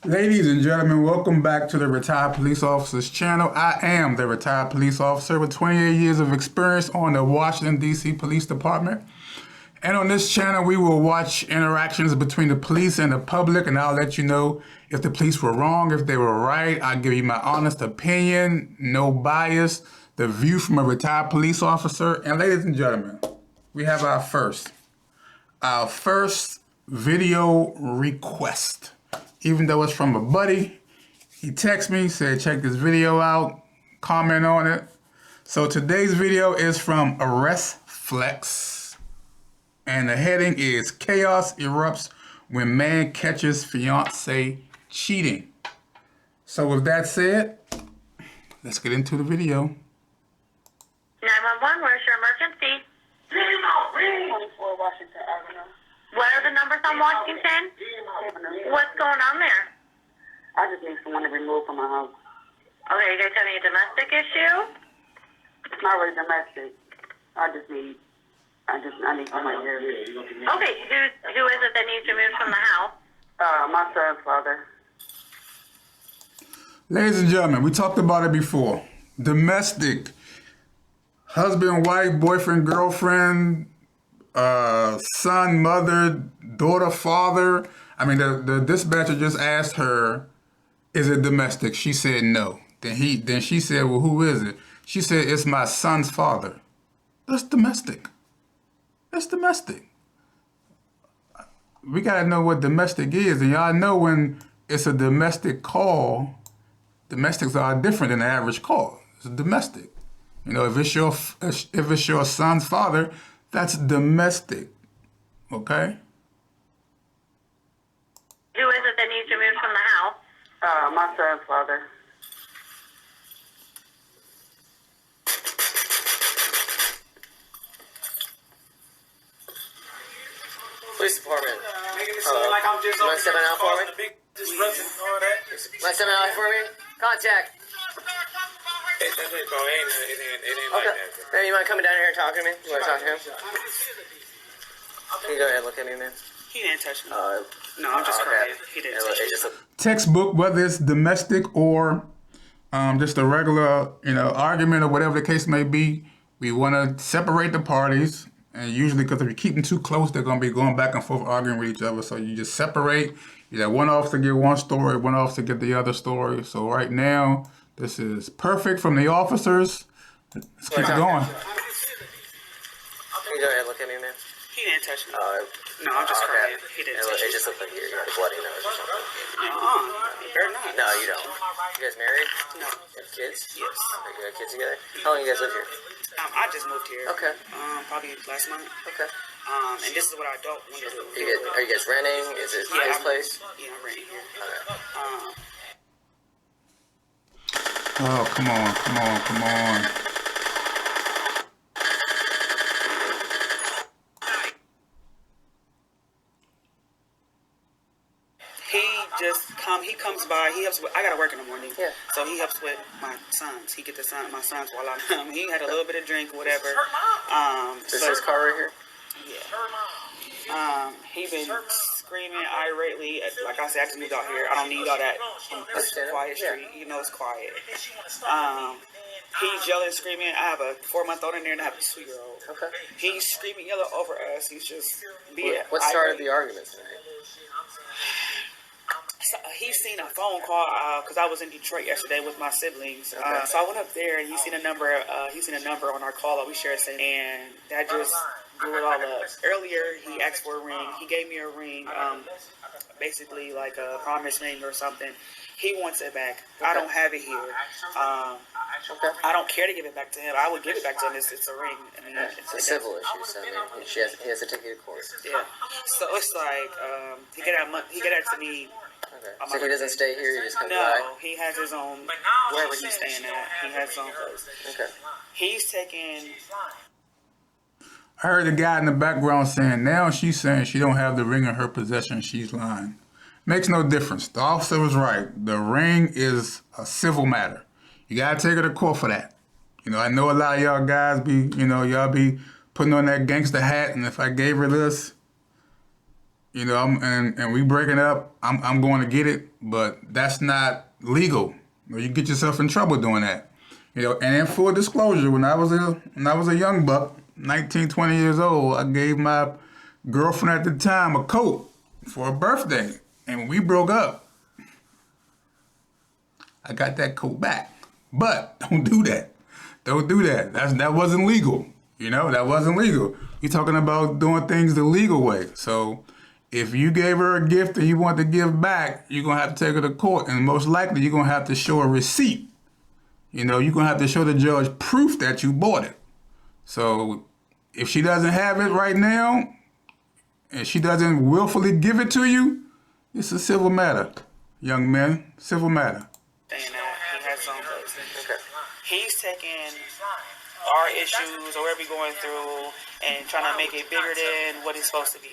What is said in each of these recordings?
Ladies and gentlemen, welcome back to the Retired Police Officers channel. I am the retired police officer with 28 years of experience on the Washington, D.C. Police Department. And on this channel, we will watch interactions between the police and the public, and I'll let you know if the police were wrong, if they were right. I'll give you my honest opinion, no bias, the view from a retired police officer. And ladies and gentlemen, we have our first video request. Even though it's from a buddy, he texted me, said check this video out, comment on it. So today's video is from Arrest Flex, and the heading is Chaos Erupts When Man Catches Fiancé Cheating. So with that said, let's get into the video. 911, where's your emergency? 24 Washington Avenue. What are the numbers on Washington? What's going on there? I just need someone to remove from my house. Okay, you guys having a domestic issue? It's not really domestic. I need someone here. Okay, who is it that needs removed from the house? My son's father. Ladies and gentlemen, we talked about it before. Domestic. Husband, wife, boyfriend, girlfriend, son, mother, daughter, father. I mean, the dispatcher just asked her, is it domestic? She said no. Then she said, well, who is it? She said, it's my son's father. That's domestic. That's domestic. We got to know what domestic is. And y'all know when it's a domestic call, domestics are different than the average call. It's a domestic. You know, if it's your son's father, that's domestic. Okay? Who is it that needs removed from the house? My son's father. Police department. Making it seem like I'm just You want to step out for me? causing a big disruption and all that. Want to step out for me? Contact. That's what it called. It ain't like Okay. that. Man, you mind coming down here and talking to me? You want to talk to him? Can you go ahead and look at me, man? He didn't touch me. No, I'm just crying. He didn't touch me. It's just a Textbook, whether it's domestic or just a regular, argument or whatever the case may be, we want to separate the parties. And usually, because if you keep them too close, they're going to be going back and forth arguing with each other. So you just separate. You let one officer get one story, one officer get the other story. So right now, this is perfect from the officers. Let's keep it going. Can you go ahead and look at me, man? He didn't touch me. No, I'm just crying. He didn't touch It me. just looked like you had a bloody nose or something. Better not. No, you don't. You guys married? No. You have kids? Yes. Okay, you got kids together? How long you guys live here? I just moved here. Okay. Probably last month. Okay. And this is what I don't want to do. Are you guys renting? Is it his place? Yeah, I'm renting here. Okay. Oh, come on. He comes by. He helps with. I gotta work in the morning. Yeah. So he helps with my sons. He get my sons while I'm. He had a little bit of drink, whatever. Is this car right here? Yeah. He been screaming irately. Like I said, I just moved out here. I don't need all that quiet street. You know it's quiet. He's yelling, screaming. I have a 4-month-old in there and I have a 2-year-old. Okay. He's screaming, yelling over us. He's just being. What started the argument tonight? So he's seen a phone call because I was in Detroit yesterday with my siblings. So I went up there and he's seen a number. On our call that we shared, and that just blew it all up. Earlier, he asked for a ring. He gave me a ring, basically like a promise ring or something. He wants it back. I don't have it here. I don't care to give it back to him. I would give it back to him. It's a ring. I mean, It's a civil issue, so I mean, he has to take you to court. Yeah. So it's like he get that to me. Okay. So he doesn't stay here, he just comes by? No, he has his own, wherever he's staying at, he has his own place. Okay. He's taking... I heard the guy in the background saying, now she's saying she don't have the ring in her possession, she's lying. Makes no difference. The officer was right. The ring is a civil matter. You gotta take her to court for that. I know a lot of y'all guys y'all be putting on that gangster hat, and if I gave her this, you know, and we breaking up, I'm going to get it, but that's not legal. You get yourself in trouble doing that. You know, and in full disclosure, when I was a young buck, 19, 20 years old, I gave my girlfriend at the time a coat for a birthday, and when we broke up, I got that coat back. But don't do that. Don't do that. That wasn't legal. You know, that wasn't legal. You're talking about doing things the legal way. So if you gave her a gift and you want to give back, you're going to have to take her to court. And most likely you're going to have to show a receipt. You know, you're going to have to show the judge proof that you bought it. So if she doesn't have it right now, and she doesn't willfully give it to you, it's a civil matter, young man. Civil matter. Saying that he has some, he's taking our issues or whatever we're going through and trying to make it bigger than what it's supposed to be.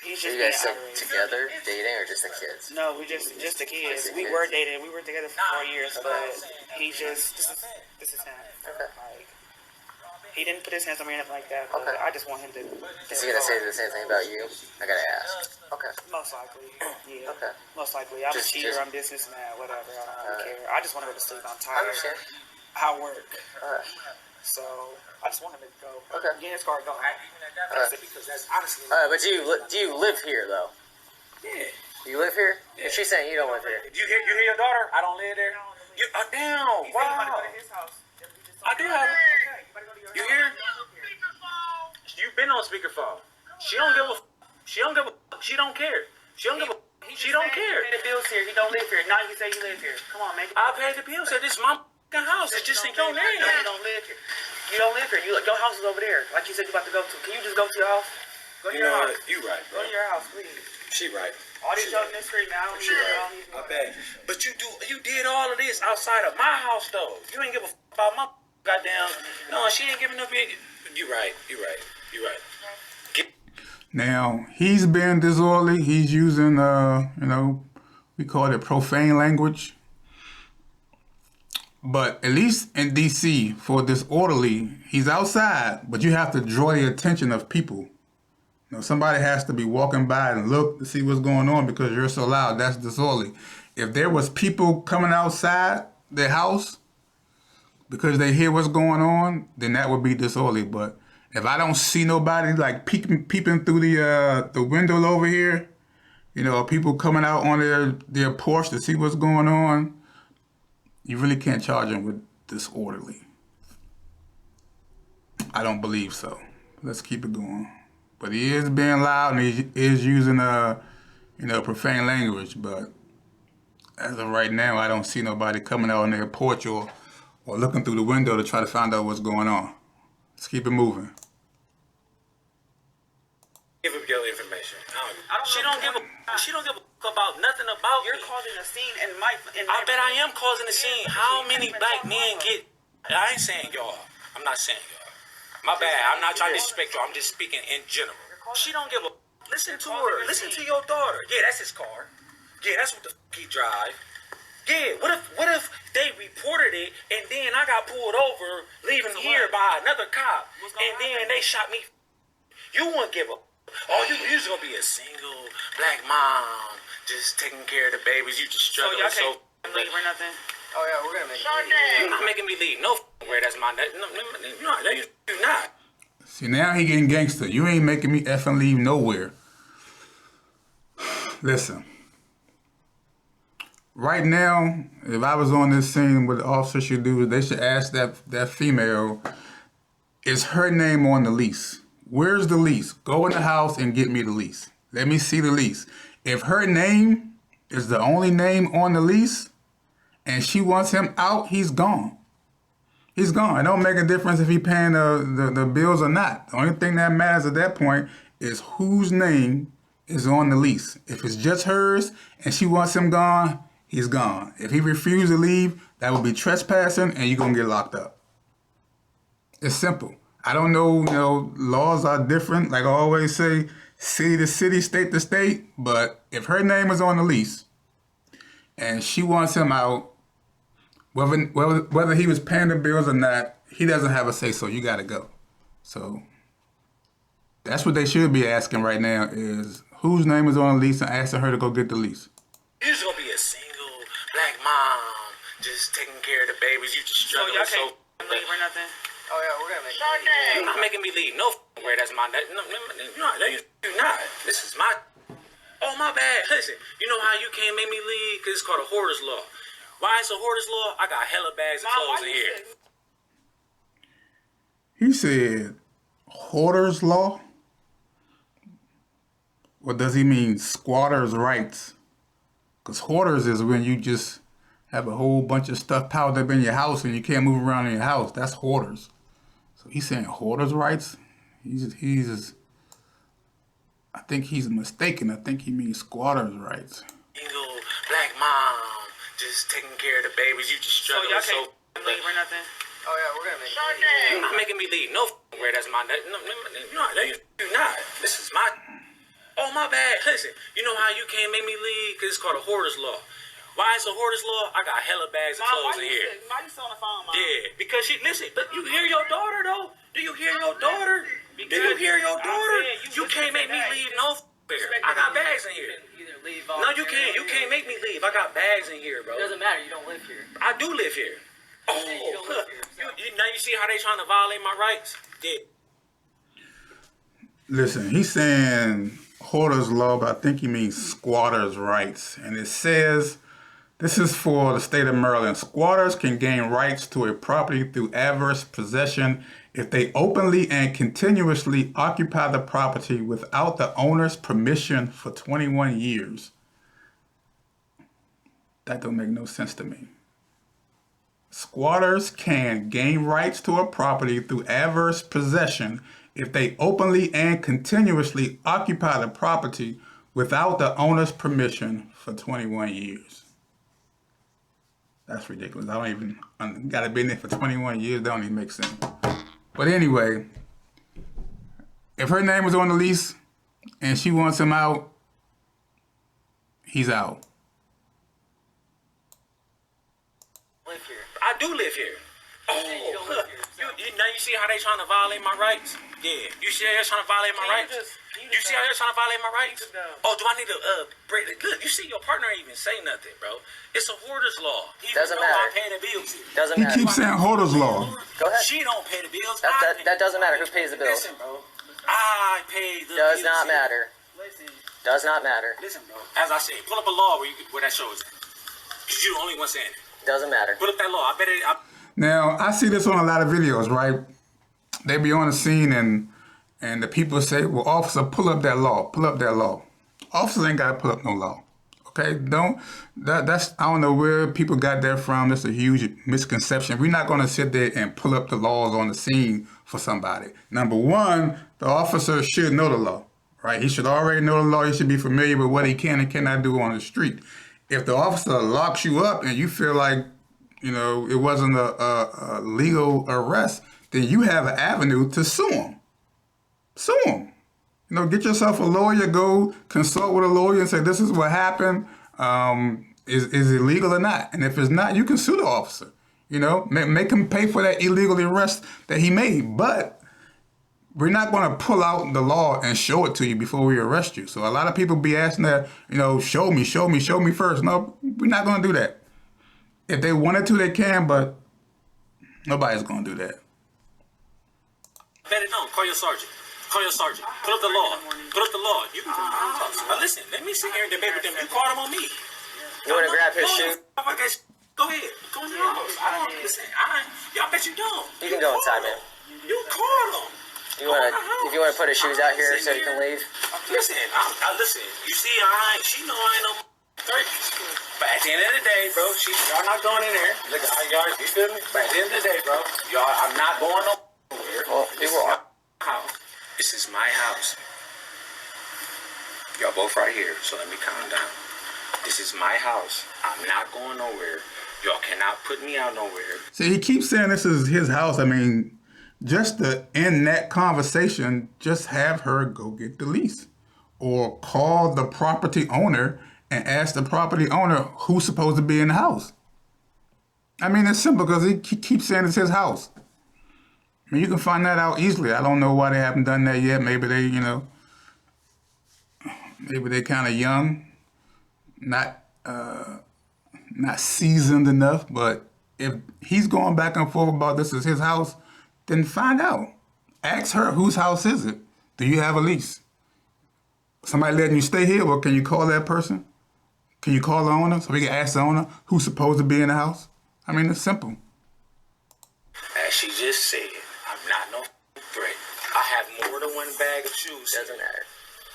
He's just Are you guys being still outraged. together, dating, or just the kids? No, we just the kids. We were dating. We were together for 4 years, but he just this is him. Okay. Like, he didn't put his hands on me or anything like that. But Okay. I just want him to. Is he gonna say the same thing about you? I gotta ask. Okay. Most likely, yeah. Okay. Most likely, I'm a Just- cheater. just- I'm businessman, whatever. I don't care. I just want to go to sleep. I'm I tired. understand. I work, Alright. so I just want him to go. Okay. Get his car going. Alright. Because that's honestly. Alright, but do you live here though? Yeah. You live here? Yeah. She's saying you don't live here. You hear your daughter? I don't live there. You damn! Wow. I do have. You hear? You've been on speakerphone. She don't give a. She don't give a. She don't care. She don't give a. She don't care. He paid the bills here. He don't live here. Now you say you live here. Come on, make it. I paid the bills. This is my house. It's just in your name. No, you don't live here. You don't live here. Your house is over there. Like you said you about to go to. Can you just go to your house? Go to You your know house. what? You right, Go bro. to your house, please. She right. All these children in the street, man. I don't need She it. I right. don't need it. I bet. But you did all of this outside of my house though. You ain't give a about my goddamn. No, she ain't giving up. You right. You right. You right. Now, he's being disorderly. He's using, you know, we call it profane language. But at least in D.C., for disorderly, he's outside, but you have to draw the attention of people. You know, somebody has to be walking by and look to see what's going on because you're so loud. That's disorderly. If there was people coming outside their house because they hear what's going on, then that would be disorderly. But if I don't see nobody like peeping through the window over here, you know, people coming out on their porch to see what's going on, you really can't charge them with disorderly. I don't believe so. Let's keep it going. But he is being loud and he is using you know, profane language. But as of right now, I don't see nobody coming out on their porch or looking through the window to try to find out what's going on. Let's keep it moving. Give up your information. She don't give a. She don't give a about nothing about You're me. causing a scene in my. I bet I am causing a scene. How many black men get? I ain't saying y'all. I'm not saying y'all. My bad. I'm not trying to disrespect y'all. I'm just speaking in general. She don't give a. Listen to her. Listen to your daughter. Yeah, that's his car. Yeah, that's what the he drive. Yeah. What if they reported it and then I got pulled over leaving here by another cop and then they shot me? You wouldn't give a. Oh, you just gonna be a single black mom, just taking care of the babies. You just So struggling y'all so. can't leave or nothing. Oh yeah, we're gonna make You're not making me leave. No where that's my. No, you not. See, now he getting gangster. You ain't making me effing leave nowhere. Listen. Right now, if I was on this scene, what the officer should do is they should ask that female, is her name on the lease? Where's the lease? Go in the house and get me the lease. Let me see the lease. If her name is the only name on the lease and she wants him out, he's gone. He's gone. It don't make a difference if he paying the bills or not. The only thing that matters at that point is whose name is on the lease. If it's just hers and she wants him gone, he's gone. If he refuses to leave, that would be trespassing and you're going to get locked up. It's simple. I don't know, you know, laws are different. Like I always say, city to city, state to state. But if her name is on the lease and she wants him out, whether he was paying the bills or not, he doesn't have a say so. You got to go. So that's what they should be asking right now is whose name is on the lease and asking her to go get the lease. You just gonna be a single black mom, just taking care of the babies. You just So struggling y'all so. can't leave or nothing? Oh yeah, we're gonna make You're not making me leave. No way. That's my. You're not. This is my. Oh my bad. Listen, you know how you can't make me leave? Cause it's called a hoarder's law. Why it's a hoarder's law? I got hella bags of clothes in here. He said, hoarder's law? Or does he mean squatter's rights? Because hoarders is when you just have a whole bunch of stuff piled up in your house and you can't move around in your house. That's hoarders. So he's saying hoarder's rights? I think he's mistaken. I think he means squatter's rights. Single black mom, just taking care of the babies. You just So struggling y'all so. can't leave or nothing? Oh yeah, we're gonna make You're not making me leave. No way. That's my. You're not. This is my. Oh my bad. Listen, you know how you can't make me leave? Cause it's called a hoarder's law. Why it's a hoarder's law? I got hella bags of clothes in here. Why you still on the phone, Mom? Yeah, because she listen. But you hear your daughter though? Do you hear your daughter? Do you hear your daughter? You can't make me leave no where. I got bags in here. Either leave No, you can't. You can't make me leave. I got bags in here, bro. It doesn't matter. You don't live here. I do live here. Oh, You don't live here, so. now you see how they trying to violate my rights? Yeah. Listen, he's saying hoarder's law, but I think he means squatter's rights. And it says, this is for the state of Maryland. Squatters can gain rights to a property through adverse possession if they openly and continuously occupy the property without the owner's permission for 21 years. That don't make no sense to me. Squatters can gain rights to a property through adverse possession if they openly and continuously occupy the property without the owner's permission for 21 years. That's ridiculous. I don't even, gotta be in there for 21 years. That don't even make sense. But anyway, if her name was on the lease and she wants him out, he's out. Live here. I do live here. Oh, You don't live here, so. now you see how they trying to violate my rights? Yeah. You see how they're trying to violate my rights? You see how they're trying to violate my rights? Oh, do I need to break it? Look, you see your partner ain't even say nothing, bro. It's a hoarder's law. Even Doesn't though matter. I pay the bills. Doesn't He matter. keeps saying hoarder's law. Go ahead. She don't pay the bills. That doesn't matter who pays the bills. Listen, bro. I pay the Does bills. not matter. Does not matter. Listen, bro. As I said, pull up a law where that shows it. Because you're the only one saying it. Doesn't matter. Pull up that law. I bet it. Now, I see this on a lot of videos, right? They be on the scene and the people say, well, officer, pull up that law. Pull up that law. Officers ain't got to pull up no law. Okay? That's, I don't know where people got that from. That's a huge misconception. We're not going to sit there and pull up the laws on the scene for somebody. Number one, the officer should know the law, right? He should already know the law. He should be familiar with what he can and cannot do on the street. If the officer locks you up and you feel like, it wasn't a legal arrest, then you have an avenue to sue him. Sue him. Get yourself a lawyer, go consult with a lawyer and say, this is what happened. Is it legal or not? And if it's not, you can sue the officer. Make him pay for that illegal arrest that he made. But we're not going to pull out the law and show it to you before we arrest you. So a lot of people be asking that, show me first. No, we're not going to do that. If they wanted to, they can, but nobody's going to do that. Bet it don't. Call your sergeant. Call your sergeant. Pull up the law. Pull up the law. You can come to my house. Now listen, let me sit here and debate with them. You call them on me. You want to grab his shoe? Go ahead. Go in your house. I don't listen. Y'all bet you don't. You can go inside, man. You call them. If you want to put his shoes out here so you can leave. Listen, listen. You see, she know I ain't no. But at the end of the day, bro, y'all not going in there. Look, y'all, you feel me? But at the end of the day, bro, I'm not going nowhere. Well, people are. House. This is my house. Y'all both right here, so let me calm down. This is my house. I'm not going nowhere. Y'all cannot put me out nowhere. See, he keeps saying this is his house. I mean, just to end that conversation, just have her go get the lease. Or call the property owner and ask the property owner who's supposed to be in the house. I mean, it's simple because he keeps saying it's his house. I mean, you can find that out easily. I don't know why they haven't done that yet. Maybe they, maybe they're kind of young, not seasoned enough. But if he's going back and forth about this is his house, then find out. Ask her, whose house is it? Do you have a lease? Somebody letting you stay here? Well, can you call that person? Can you call the owner so we can ask the owner who's supposed to be in the house? I mean, it's simple. As she just said, I'm not no threat. I have more than one bag of shoes. Doesn't matter.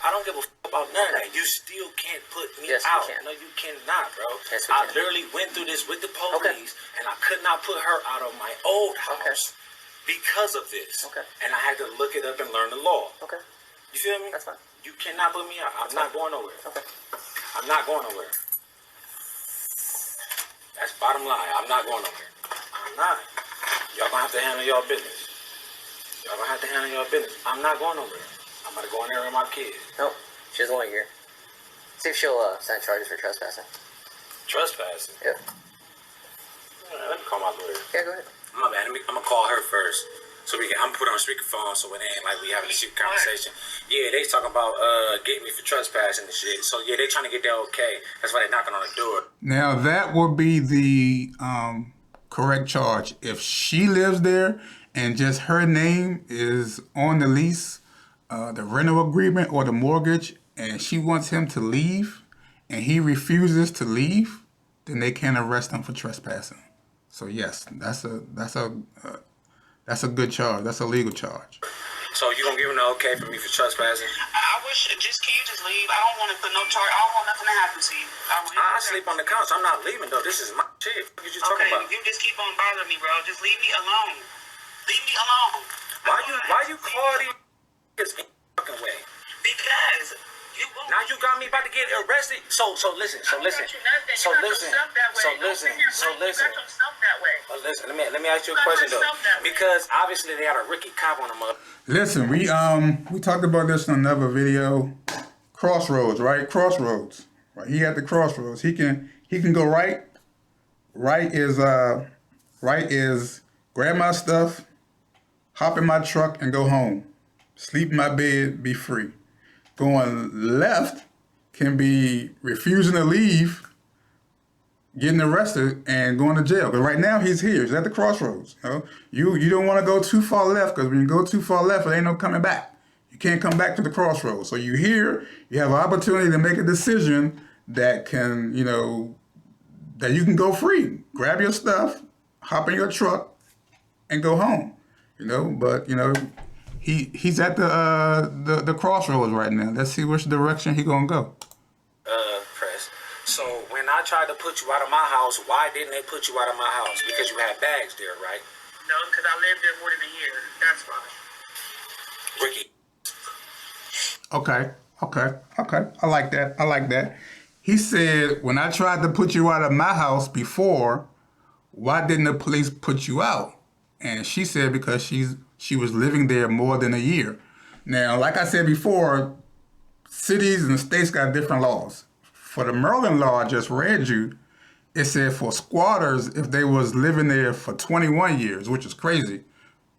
I don't give a about none of that. You still can't put me Yes, we out. can. No, you cannot, bro. Yes, we I can. literally went through this with the police, and I could not put her out of my old house because of this. Okay. And I had to look it up and learn the law. Okay. You feel me? That's fine. You cannot put me out. I'm not going nowhere. Okay. I'm not going nowhere. That's bottom line. I'm not going nowhere. I'm not. Y'all gonna have to handle y'all business. Y'all gonna have to handle y'all business. I'm not going nowhere. I'm gonna go in there with my kids. Nope. She doesn't want you here. See if she'll send charges for trespassing. Trespassing? Yeah. Let me call my lawyer. Yeah, go ahead. My bad. I'm gonna call her first. So I'm put on speakerphone so it ain't like we having a secret conversation. Yeah, they talking about getting me for trespassing and shit. So yeah, they trying to get that okay. That's why they knocking on the door. Now that would be the correct charge. If she lives there and just her name is on the lease, the rental agreement or the mortgage, and she wants him to leave and he refuses to leave, then they can arrest him for trespassing. So yes, that's a good charge. That's a legal charge. So you gonna give them the okay for me for trespassing? I wish, can you just leave? I don't want to put no charge. I don't want nothing to happen to you. I sleep on the couch. I'm not leaving though. This is my shit. What are you talking about? You just keep on bothering me, bro. Just leave me alone. Leave me alone. Why you call these niggas in fucking way? Because you won't. Now you got me about to get arrested. So listen. Listen, let me ask you a question though, because obviously they got a Ricky cop on them up. Listen, we talked about this in another video. Crossroads, right? Crossroads. Right. He at the crossroads. He can go right. Right is grab my stuff, hop in my truck and go home. Sleep in my bed, be free. Going left can be refusing to leave, getting arrested, and going to jail. Because right now he's here. He's at the crossroads. You don't want to go too far left, because when you go too far left, it ain't no coming back. You can't come back to the crossroads. So you here, you have an opportunity to make a decision that can, that you can go free. Grab your stuff, hop in your truck, and go home. But he's at the crossroads right now. Let's see which direction he gonna go. Press. So when I tried to put you out of my house, why didn't they put you out of my house? Because you had bags there, right? No, because I lived there more than a year. That's why. Ricky. Okay. I like that. He said, when I tried to put you out of my house before, why didn't the police put you out? And she said because she was living there more than a year. Now, like I said before, cities and states got different laws. For the Maryland law I just read you, it said for squatters, if they was living there for 21 years, which is crazy,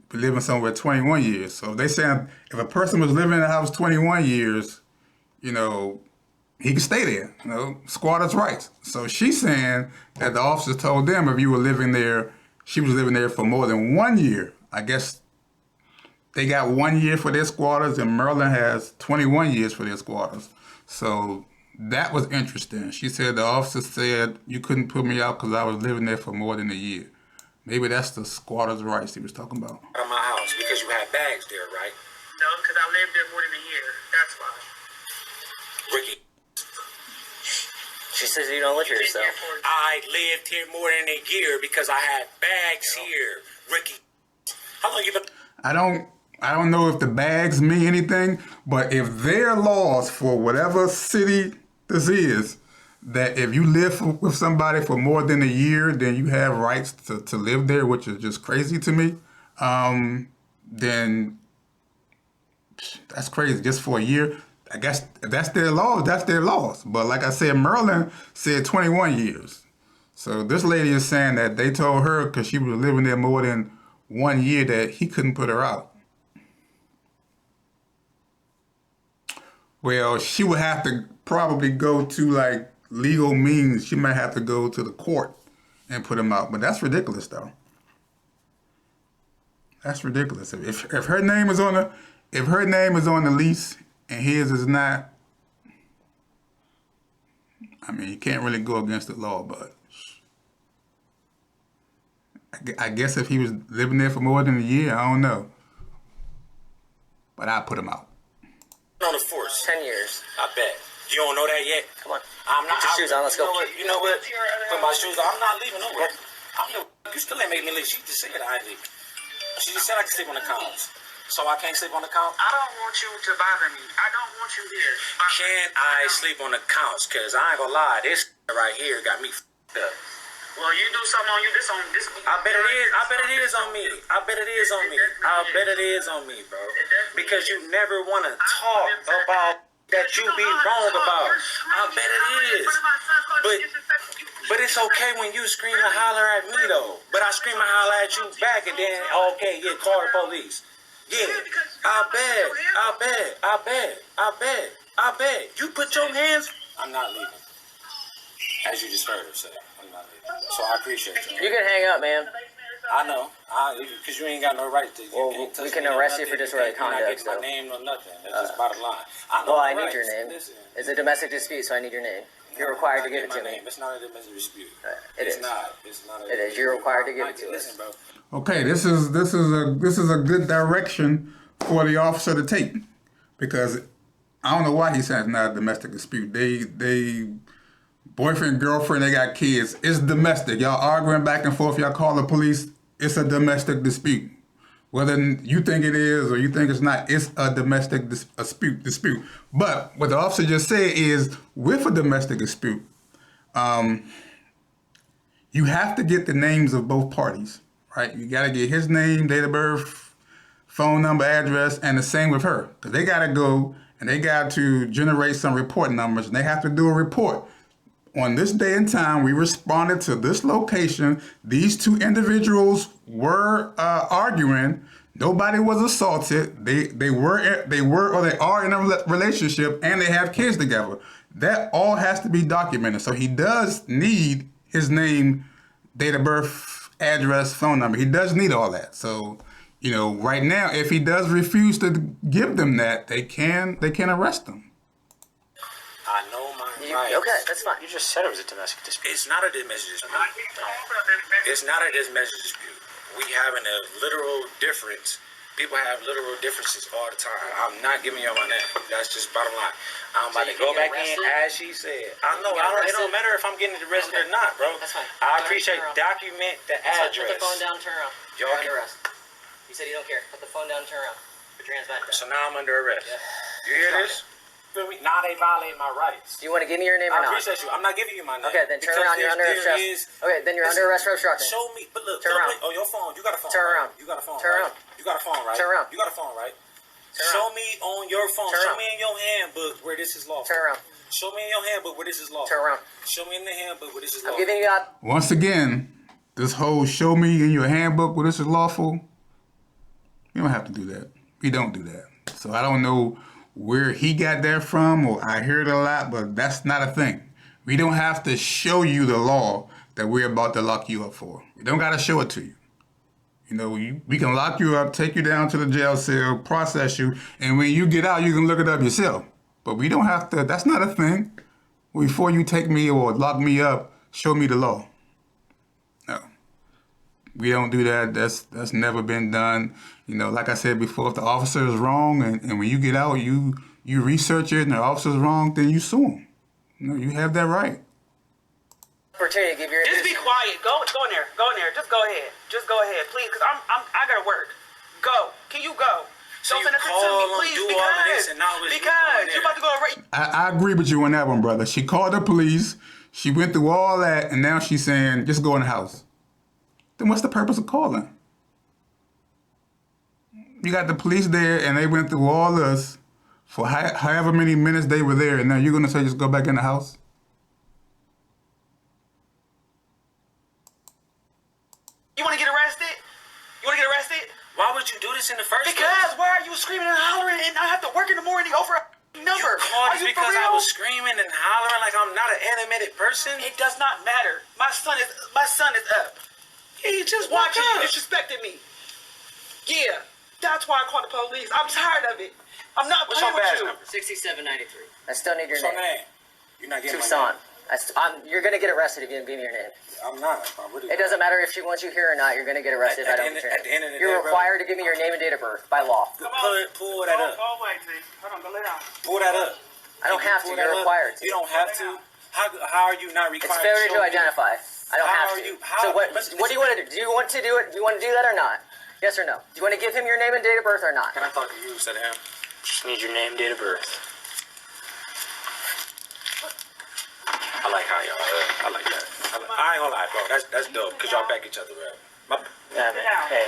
be living somewhere 21 years. So they saying if a person was living in the house 21 years, he can stay there. Squatters' rights. So she's saying that the officers told them if you were living there, she was living there for more than 1 year. I guess they got 1 year for their squatters, and Maryland has 21 years for their squatters. So that was interesting. She said the officer said you couldn't put me out because I was living there for more than a year. Maybe that's the squatters' rights he was talking about. Out of my house because you had bags there, right? No, because I lived there more than a year. That's why. Ricky. She says you don't live here, so. I lived here more than a year because I had bags here, Ricky. How long you been? I don't know if the bags mean anything, but if their laws for whatever city this is, that if you live with somebody for more than a year, then you have rights to live there, which is just crazy to me, then that's crazy. Just for a year, I guess if that's their laws, that's their laws. But like I said, Maryland said 21 years. So this lady is saying that they told her because she was living there more than 1 year that he couldn't put her out. Well, she would have to probably go to like legal means. She might have to go to the court and put him out. But that's ridiculous, though. That's ridiculous. If her name is on the lease and his is not, I mean, you can't really go against the law. But I guess if he was living there for more than a year, I don't know. But I put him out. On the force. 10 years. I bet. You don't know that yet? Come on. I'm not. Get your shoes on, let's go. You know what? Put my shoes on. I'm not leaving nowhere. You still ain't making me leave. She just said I ain't leaving. She just said I can sleep on the couch. So I can't sleep on the couch? I don't want you to bother me. I don't want you here. Can I sleep on the couch? Because I ain't gonna lie. This right here got me f***ed up. Well, you do something on you. This on this. I bet it is. I bet it is on me. I bet it is on me. I bet it is on me, bro. Because you never want to talk about that you be wrong about. I bet it is. But it's okay when you scream and holler at me though. But I scream and holler at you back, and then okay, yeah, call the police. Yeah, I bet. You put your hands. I'm not leaving. As you just heard her say, I'm not leaving. So I appreciate you. You can hang up, man. I know, because you ain't got no right to. Well, we can arrest you for disorderly conduct. My name or nothing. That's just bottom line. Well, I need your name. It's a domestic dispute, so I need your name. You're required to give it to me. It's not a domestic dispute. It's not. It's not. It is. You're required to give it to us. Listen, bro. Okay, this is a good direction for the officer to take, because I don't know why he said it's not a domestic dispute. They boyfriend, girlfriend, they got kids. It's domestic. Y'all arguing back and forth. Y'all call the police. It's a domestic dispute. Whether you think it is or you think it's not, it's a domestic dispute. But what the officer just said is, with a domestic dispute, you have to get the names of both parties, right? You got to get his name, date of birth, phone number, address, and the same with her. Because they got to go and they got to generate some report numbers, and they have to do a report. On this day and time, we responded to this location. These two individuals were arguing. Nobody was assaulted. They were or they are in a relationship, and they have kids together. That all has to be documented. So he does need his name, date of birth, address, phone number. He does need all that. So, you know, right now, if he does refuse to give them that, they can arrest him. I know my rights. Okay, that's fine. You just said it was a domestic dispute. It's not a domestic dispute. It's not a domestic dispute. We having a literal difference. People have literal differences all the time. I'm not giving you my name. That's just bottom line. I'm about to go back in as she said. I know. It don't matter if I'm getting arrested or not, bro. That's fine. I appreciate document the address. Put the phone down, turn around. Y'all You're can- under arrest. You said you don't care. Put the phone down, turn around. Put your hands back. So now I'm under arrest. You hear this? Feel me? Now they violate my rights. Do you want to give me your name or I not? appreciate you. I'm not giving you my name. Okay, then turn Because around. You're under there arrest. Okay, then you're under arrest for obstruction. Show me, but look, Turn around. Oh, your phone. You got a phone. Turn right? around. You got a phone. Turn right? around. You got a phone, right? Turn around. You got a phone, right? Turn Show around. me on your phone. Turn Show around. me in your handbook where this is lawful. Turn around. Show me in your handbook where this is lawful. Turn around. Show me in the handbook where this is I'm lawful. giving you up. Once again, this whole show me in your handbook where this is lawful, you don't have to do that. We don't do that. So I don't know where he got that from, or I hear it a lot, but that's not a thing. We don't have to show you the law that we're about to lock you up for. We don't got to show it to you. You know, we can lock you up, take you down to the jail cell, process you, and when you get out, you can look it up yourself. But we don't have to, that's not a thing. Before you take me or lock me up, show me the law. No. We don't do that. That's never been done. You know, like I said before, if the officer is wrong and when you get out, you research it and the officer's wrong, then you sue him. You know, you have that right. Opportunity to give your. Just be quiet. Go in there. Go in there. Just go ahead. Just go ahead, please, because I gotta work. Go. Can you go? So Don't you say nothing call to me, them, please, do all of this, and now it's you going because you're about to go right. I agree with you on that one, brother. She called the police. She went through all that, and now she's saying, just go in the house. Then what's the purpose of calling? You got the police there, and they went through all this for however many minutes they were there, and now you're going to say just go back in the house? You want to get arrested? You want to get arrested? Why would you do this in the first place? Because why are you screaming and hollering and I have to work in the morning over a Number. You called Are me you for because I real? was screaming and hollering like I'm not an animated person. It does not matter. My son is up. He just woke Watching you up. disrespecting me. Yeah, that's why I called the police. I'm tired of it. I'm not What's playing your badge with you. number? 6793. I still need your What's your name. name? You're not getting Tucson. my You're gonna get arrested if you don't give me your name. name. I'm not. It doesn't matter if she wants you here or not. You're gonna get arrested if I don't get your At the end of name. the You're day, bro. required to give me your name and date of birth by law. Pull that up. Oh, wait, T. Hold on, go lay down. Pull that up. I don't have to. Pull that You're up. required to. You don't have to. How are you not required? It's failure to show me? identify. I don't How have are to. you- So how- what? listen, What do you want to do? Do you want to do it? Do you want to do that or not? Yes or no? Do you want to give him your name and date of birth or not? Can I talk to you instead of him? Just need your name, date of birth. I like how y'all. I like that. I ain't gonna lie, bro. That's dope. Cause y'all back each other up. Yeah, man. Hey.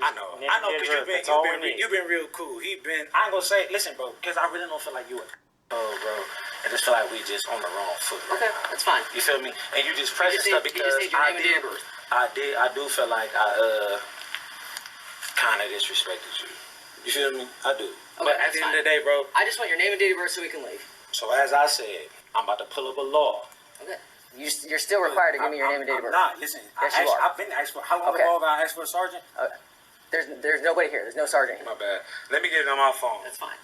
I know. Name I know. and Cause date of birth, that's you've all been, we need. you've been real cool. I ain't gonna say. Listen, bro. Cause I really don't feel like you. Oh, bro. I just feel like we just on the wrong foot. Right Okay, now. that's fine. You feel me? And you just pressing stuff You because just need your I name and date of did. birth. I do feel like I kind of disrespected you. You feel me? I do. But at that's the end fine. of the day, bro. I just want your name and date of birth so we can leave. So as I said, I'm about to pull up a law. Okay. You're still required to give me your name and date of birth. I'm not. Listen, Yes, you are. I've been asked for. How long Okay. ago have I asked for a sergeant? There's nobody here. There's no sergeant here. My bad. Let me get it on my phone. That's fine.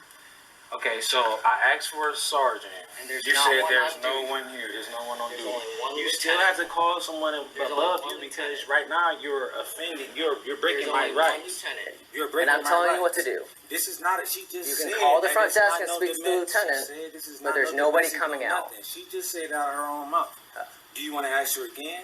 Okay, so I asked for a sergeant. And there's You not said one there's on no duty. one here. There's no one on There's duty. only one You lieutenant. still have to call someone There's above only you one because lieutenant. right now you're offending. You're breaking There's my only one rights. lieutenant. You're And breaking I'm telling my you what to rights. do. This is not. She just You can said, call the front it's desk not and no speak to the domestic. lieutenant, She said this is but not there's no nobody domestic, coming no out. nothing. She just said out of her own mouth. Do you want to ask her again?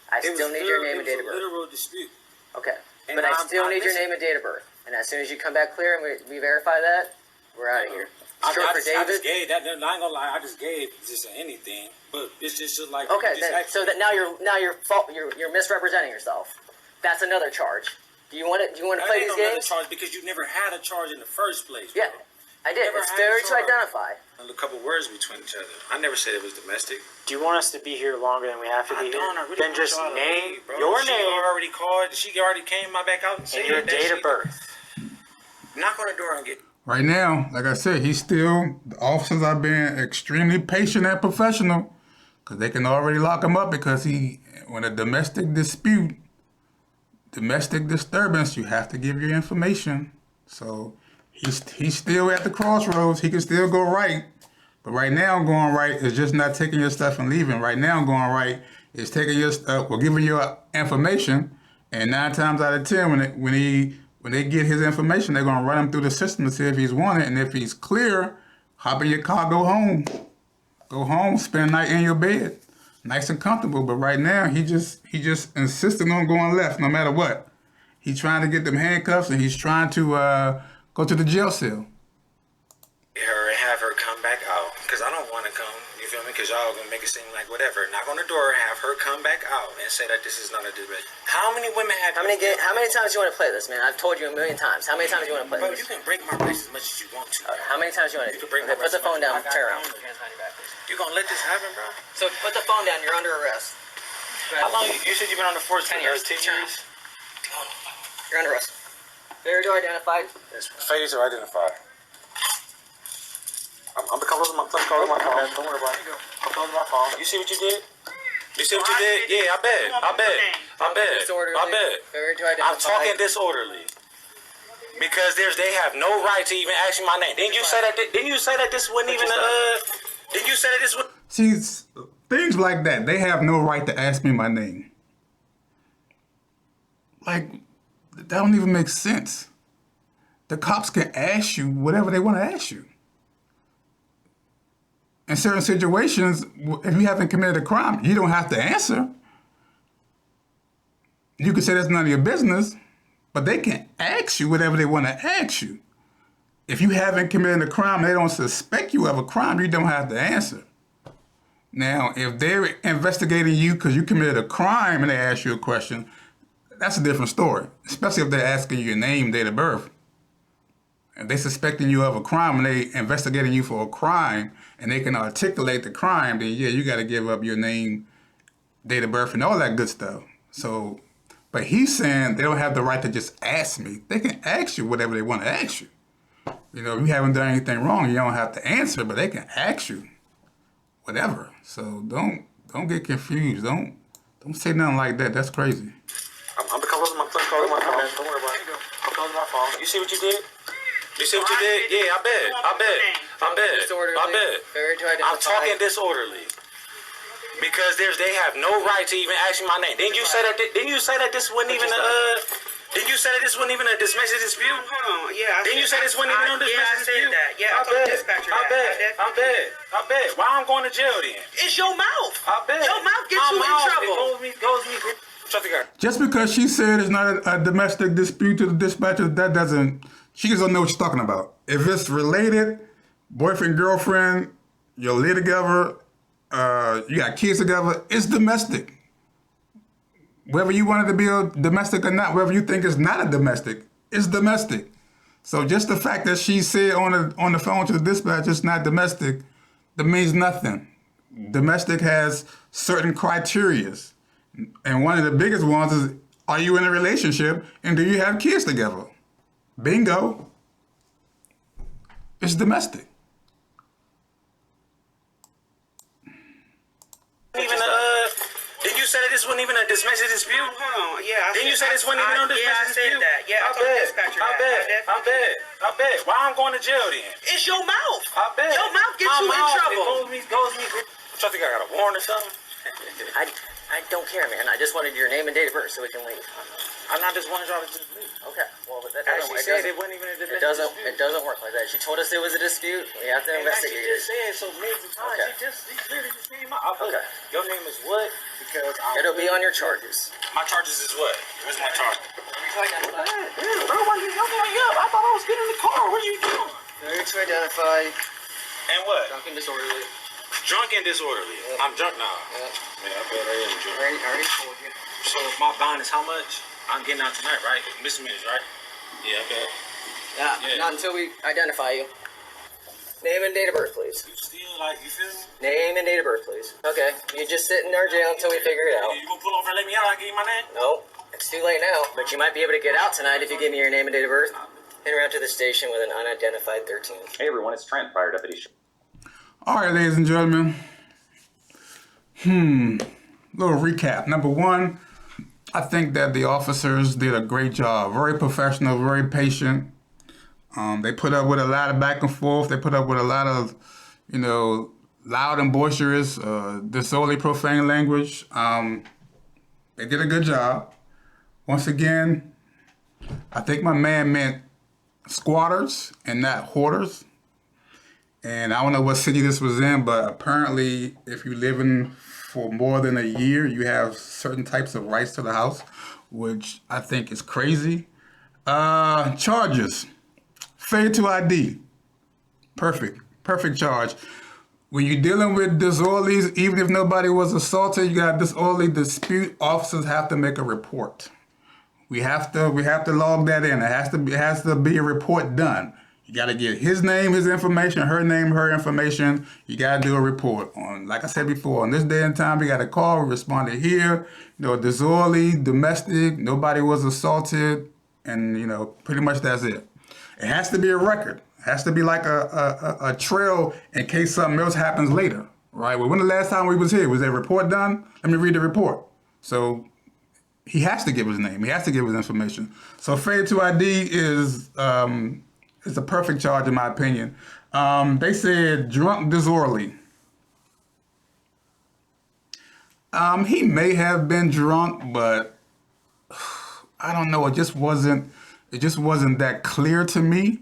I It still was need your literal- name and date of It was a birth. literal dispute. Okay. And But I still need your listen. name and date of birth. And as soon as you come back clear and we verify that, we're out of here. I Short for just David. gave that. I ain't gonna lie. I just gave just anything, but it's just like Okay, just then, so that now you're misrepresenting yourself. That's another charge. Do you want to play ain't these no another games? charge because you never had a charge in the first place. Yeah, bro. I did. Never It's had failure a to charge. identify. A couple words between each other. I never said it was domestic. Do you want us to be here longer than we have to I be don't. I here? really Then want just y'all to name leave, bro. your She name already called. She already came back out and said and your that date she- of birth. Knock on the door and get. Right now, like I said, the officers are being extremely patient and professional because they can already lock him up because when a domestic dispute, domestic disturbance, you have to give your information. So he's still at the crossroads. He can still go right. But right now, going right is just not taking your stuff and leaving. Right now, going right is taking your stuff, giving your information. And 9 times out of 10, when they get his information, they're gonna run him through the system to see if he's wanted. And if he's clear, hop in your car, go home. Go home, spend the night in your bed, nice and comfortable. But right now, he just insisting on going left, no matter what. He's trying to get them handcuffs, and he's trying to go to the jail cell. Her and have her come back out because I don't want to come. You feel me? Because y'all gonna make it seem like whatever. Knock on the door, have her come back out and say that this is not a debate. How many women have? How many times do you want to play this, man? I've told you a million times. How many times do you want to play Bro, this? you can break my rights as much as you want to. How many times do you want to? You can break Okay, my put the rights phone as down. much- Turn around. You gonna let this happen, bro? So put the phone down. You're under arrest. How long? You said you've been on the force 10 years. 10 years. You're under arrest. Failure to identify. Failure to identify. I'm gonna close my phone. Don't worry about it. I'm closing my phone. You see what you did? You see what you did? Yeah, I bet. Disorderly. Failure to identify. I'm talking disorderly. Because they have no right to even ask me my name. Didn't you say that? Didn't you say that this wasn't even Didn't you say that this was? See, things like that, they have no right to ask me my name. Like, that don't even make sense. The cops can ask you whatever they want to ask you. In certain situations, if you haven't committed a crime, you don't have to answer. You can say that's none of your business, but they can ask you whatever they want to ask you. If you haven't committed a crime, they don't suspect you of a crime, you don't have to answer. Now, if they're investigating you because you committed a crime and they ask you a question, that's a different story, especially if they're asking you your name, date of birth. If they're suspecting you of a crime and they investigating you for a crime and they can articulate the crime, then yeah, you got to give up your name, date of birth, and all that good stuff. So, but he's saying they don't have the right to just ask me. They can ask you whatever they want to ask you. You know, if you haven't done anything wrong, you don't have to answer, but they can ask you whatever. So don't get confused. Don't say nothing like that. That's crazy. I'm closing my phone. Don't worry about it. I'm closing my phone. You see what you did? You see what you did? Yeah, I bet. I'm talking disorderly. Because they have no right to even ask me my name. Didn't you say that? Didn't you say that this wasn't even a? Didn't you say that this wasn't even a domestic dispute? Hold on, yeah. Didn't you say this wasn't even a domestic dispute? Yeah, I told the dispatcher that. I bet. Why I'm going to jail then? It's your mouth. I bet. Your mouth gets you in trouble. Goes me. Shut the guy. Just because she said it's not a domestic dispute to the dispatcher, that doesn't. She just don't know what she's talking about. If it's related, boyfriend, girlfriend, you live together, you got kids together, it's domestic. Whether you want it to be a domestic or not, whether you think it's not a domestic, it's domestic. So just the fact that she said on the phone to the dispatcher it's not domestic, that means nothing. Domestic has certain criterias. And one of the biggest ones is, are you in a relationship and do you have kids together? Bingo. It's domestic. Didn't you say that this wasn't even a domestic dispute? Hold on, yeah. Didn't you say this wasn't even a domestic dispute? Yeah, I told the dispatcher I bet. Why I'm going to jail then? It's your mouth. I bet. Your mouth gets you in trouble. Goes me. Trust think I got a warrant or something? I don't care, man. I just wanted your name and date of birth so we can leave. I'm not just wanting y'all to just leave. Okay. Well, but that As she said, it wasn't even a domestic dispute. It doesn't work like that. She told us it was a dispute. We have to investigate She it. just said so many times. Okay. She literally just came out. Okay. Your name is what? Because It'll be on your charges. my charges is what? Where's my charge? To identify. Bro, why you yoking me up? I thought I was getting in the car. What are you doing? Failure to identify. And what? Drunk and disorderly. Drunk and disorderly. Yep. I'm drunk now. Yep. Yeah, I bet I am drunk. I already told you. So my bond is how much? I'm getting out tonight, right? Misdemeanors, right? Yeah, I bet. Yeah, not until we identify you. Name and date of birth, please. You still like, you feel me? Name and date of birth, please. Okay. You just sit in our jail until we figure it out. You gonna pull over and let me out? I give you my name? No, it's too late now. But you might be able to get out tonight if you give me your name and date of birth. Head around to the station with an unidentified 13. Hey everyone, it's Trent, Fire Deputy. All right, ladies and gentlemen. Little recap. Number one, I think that the officers did a great job. Very professional, very patient. They put up with a lot of back and forth. They put up with a lot of, loud and boisterous, disorderly, profane language. They did a good job. Once again, I think my man meant squatters and not hoarders. And I don't know what city this was in, but apparently if you live in for more than a year, you have certain types of rights to the house, which I think is crazy. Charges. Failure to ID. Perfect charge. When you're dealing with disorderlies, even if nobody was assaulted, you got disorderly dispute, officers have to make a report. We have to log that in. It has to be a report done. You got to get his name, his information, her name, her information. You got to do a report on, like I said before, on this day and time, we got a call, we responded here, disorderly, domestic, nobody was assaulted, and, pretty much that's it. It has to be a record. It has to be like a trail in case something else happens later, right? Well, when the last time we was here, was there a report done? Let me read the report. So he has to give his name. He has to give his information. So failure to ID is a perfect charge in my opinion. They said drunk disorderly. He may have been drunk, but I don't know. It just wasn't that clear to me.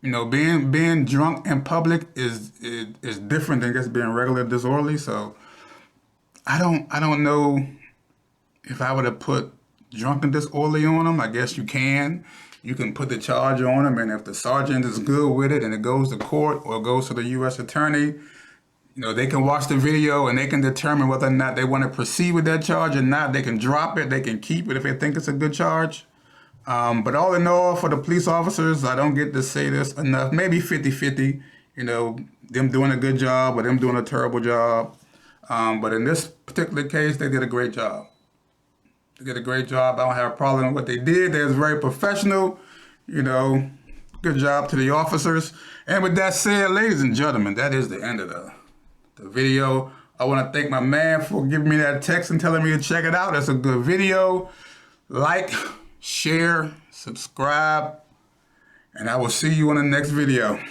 Being drunk in public is different than just being regular disorderly. So I don't know if I would have put drunk and disorderly on him. I guess you can. You can put the charge on him, and if the sergeant is good with it and it goes to court or goes to the U.S. attorney, they can watch the video and they can determine whether or not they want to proceed with that charge or not. They can drop it. They can keep it if they think it's a good charge. But all in all, for the police officers, I don't get to say this enough. Maybe 50-50, them doing a good job or them doing a terrible job. But in this particular case, they did a great job. They did a great job. I don't have a problem with what they did. They was very professional. You know, good job to the officers. And with that said, ladies and gentlemen, that is the end of the video. I want to thank my man for giving me that text and telling me to check it out. It's a good video. Like, share, subscribe, and I will see you on the next video.